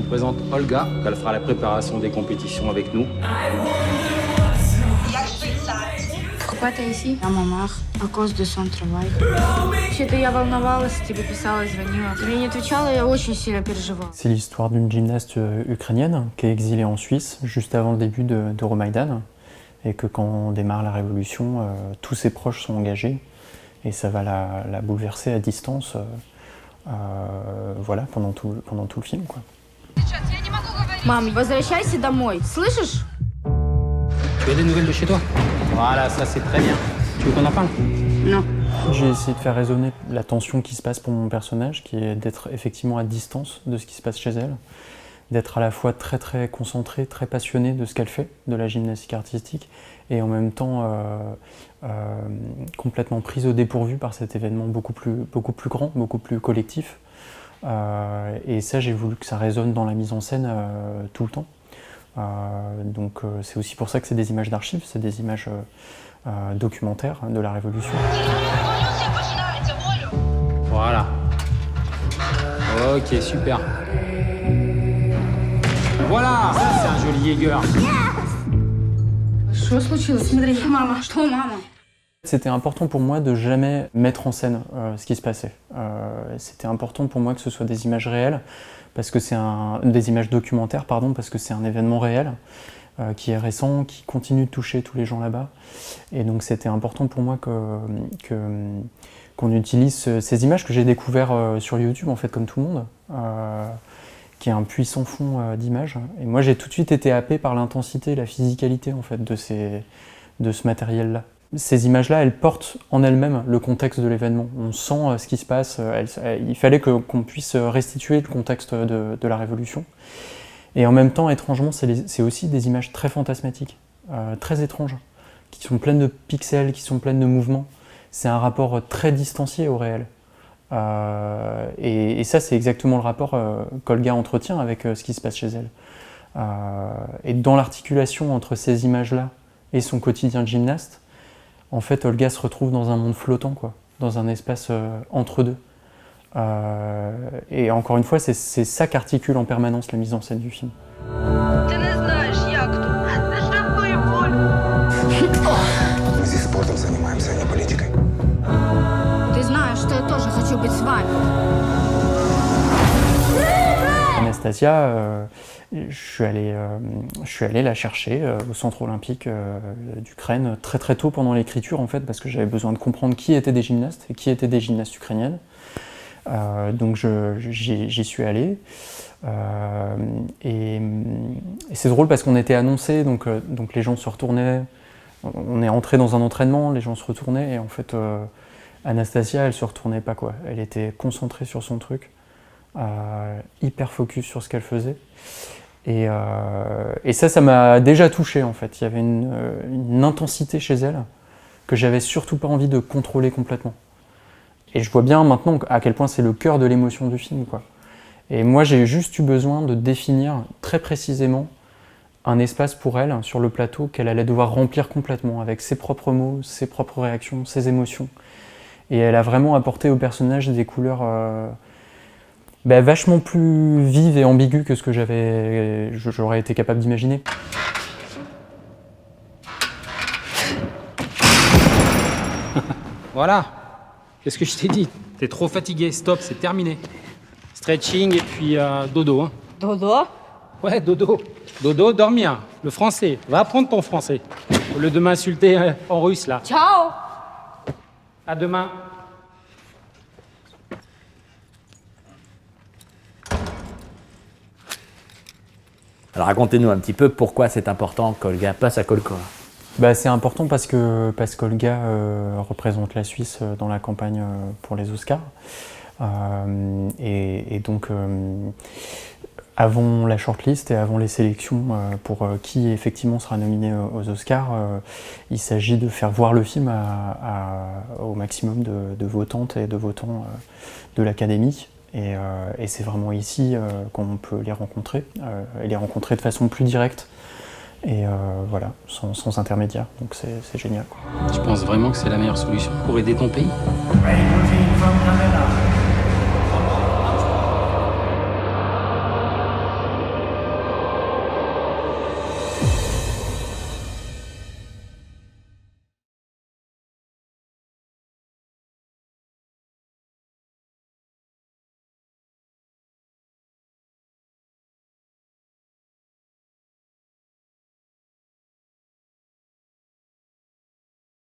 vous présente Olga, elle fera la préparation des compétitions avec nous. Pourquoi t'es ici? À maman, à cause de son travail. Вообще-то я волновалась, тебе писала, звонила. Тебе не отвечала, я очень сильно переживала. C'est l'histoire d'une gymnaste ukrainienne qui est exilée en Suisse juste avant le début d'Euromaïdan et que quand démarre la révolution, tous ses proches sont engagés et ça va la bouleverser à distance voilà, pendant tout le film, quoi. Мам, возвращайся домой, слышишь? Tu as des nouvelles de chez toi? Voilà, ça c'est très bien. Tu veux qu'on en parle? Non. J'ai essayé de faire résonner la tension qui se passe pour mon personnage, qui est d'être effectivement à distance de ce qui se passe chez elle, d'être à la fois très très concentrée, très passionnée de ce qu'elle fait, de la gymnastique artistique, et en même temps complètement prise au dépourvu par cet événement beaucoup plus grand, beaucoup plus collectif. Et ça, j'ai voulu que ça résonne dans la mise en scène tout le temps. Donc c'est aussi pour ça que c'est des images d'archives, c'est des images documentaires de la Révolution. Voilà. Ok, super. Voilà, ça c'est un joli Jäger. Что случилось? Смотри, мама. Что, мама? C'était important pour moi de jamais mettre en scène ce qui se passait. C'était important pour moi que ce soit des images réelles, parce que c'est des images documentaires, pardon, parce que c'est un événement réel qui est récent, qui continue de toucher tous les gens là-bas. Et donc c'était important pour moi qu'on utilise ces images que j'ai découvertes sur YouTube, en fait, comme tout le monde, qui est un puissant fond d'images. Et moi, j'ai tout de suite été happé par l'intensité, la physicalité, en fait, de ce matériel-là. Ces images-là, elles portent en elles-mêmes le contexte de l'événement. On sent ce qui se passe. Il fallait qu'on puisse restituer le contexte de la Révolution. Et en même temps, étrangement, c'est aussi des images très fantasmatiques, très étranges, qui sont pleines de pixels, qui sont pleines de mouvements. C'est un rapport très distancié au réel. Et ça, c'est exactement le rapport qu'Olga entretient avec ce qui se passe chez elle. Et dans l'articulation entre ces images-là et son quotidien de gymnaste, en fait, Olga se retrouve dans un monde flottant, quoi, dans un espace entre deux. Et encore une fois, c'est ça qu'articule en permanence la mise en scène du film. Ты не знаешь, як тут. Ти ж такою болью. Мы здесь спортом занимаемся, а не политикой. Ты знаешь, что я тоже хочу быть с вами. Anastasia, je suis allé la chercher au centre olympique d'Ukraine très très tôt pendant l'écriture, en fait, parce que j'avais besoin de comprendre qui étaient des gymnastes et qui étaient des gymnastes ukrainiennes. Donc j'y suis allé. Et c'est drôle parce qu'on était annoncés, donc les gens se retournaient. On est entré dans un entraînement, les gens se retournaient, et en fait, Anastasia, elle se retournait pas, quoi. Elle était concentrée sur son truc. Hyper focus sur ce qu'elle faisait, et ça m'a déjà touché, en fait. Il y avait une intensité chez elle que j'avais surtout pas envie de contrôler complètement, et je vois bien maintenant à quel point c'est le cœur de l'émotion du film, quoi. Et moi, j'ai juste eu besoin de définir très précisément un espace pour elle sur le plateau qu'elle allait devoir remplir complètement avec ses propres mots, ses propres réactions, ses émotions, et elle a vraiment apporté au personnage des couleurs vachement plus vive et ambiguë que ce que j'aurais été capable d'imaginer. Voilà. Qu'est-ce que je t'ai dit? T'es trop fatigué, stop, c'est terminé. Stretching et puis dodo. Hein. Dodo? Ouais, dodo. Dodo, dormir. Le français. Va apprendre ton français. Au lieu de m'insulter en russe, là. Ciao! À demain. Alors racontez-nous un petit peu pourquoi c'est important qu'Olga passe à Kolkova. C'est important parce qu'Olga représente la Suisse dans la campagne pour les Oscars. Et donc, avant la shortlist et avant les sélections pour qui effectivement sera nominé aux Oscars, il s'agit de faire voir le film au maximum de votantes et de votants de l'Académie. Et c'est vraiment ici qu'on peut les rencontrer, et les rencontrer de façon plus directe, et voilà, sans intermédiaire, donc c'est génial, quoi. Tu penses vraiment que c'est la meilleure solution pour aider ton pays?